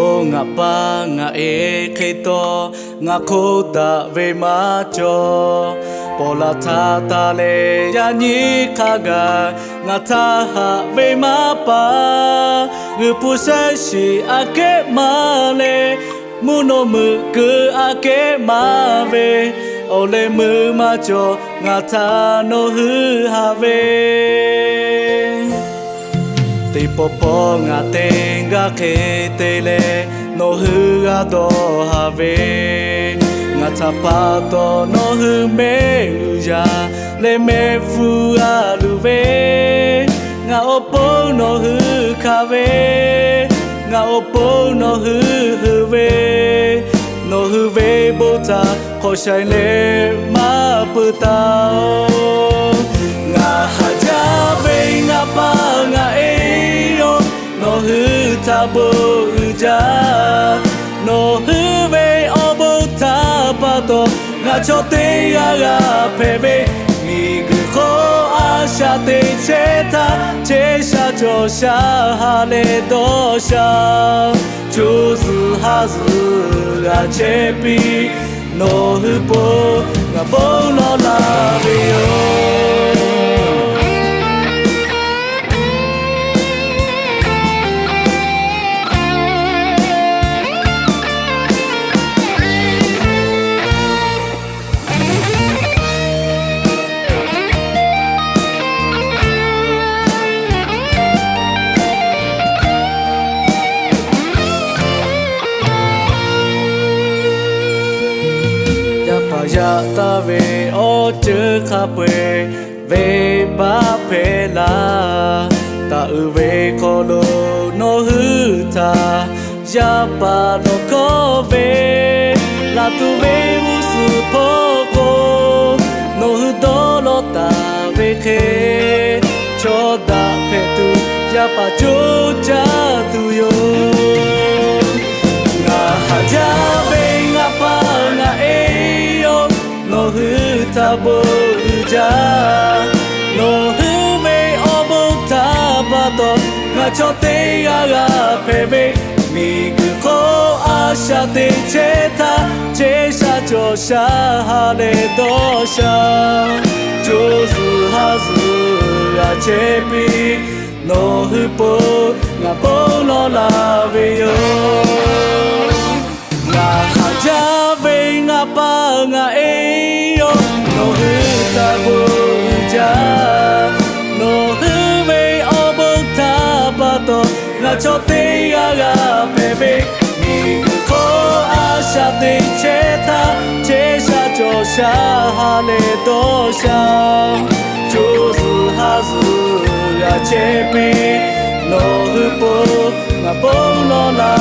po nga pa nga kito nga koda ve macho pola tata le ya ni kaga nga ta ve mapa gu shi ake male muno mu ku ake mave ole mu macho nga ta no hu have Te popo nga tenga ke te le no hu ga do have nga tapato no hu me ja le me fu a lu ve nga opo no hu ka ve nga opo no hu ve bota ko shai le ma puta nga haja ve nga pa nga no hu tabo uja no hu ve obo tapato nga chote ga pebe mi gu ko asha te cheta che sha jo sha ha le do sha chozu hazu ga chepi no hu po nga bo no la ve yo ya ta ve o chư kha pe ve ba pe la ta u ve ko lo no hu ta ya pa no ko ve la tu ve mu su po ko no hu do lo ta ve ke cho da pe tu ya pa cho cha tu yo nga ha ja ve nga pa nga no hu tabo uja no hu ve obo tapato nga chote ga pebe mi gu ko asha te cheta che sha cho sha ha le do sha chozu hazu ga chepi no hu po nga po no la ve yo nga ha ja ve nga pa nga no hu tabo ja no hu ve obo tapato nga chote ga pebe mi ko asha te cheta che sha cho sha ha le do sha chozu hazu ga chepi no hu po nga po no la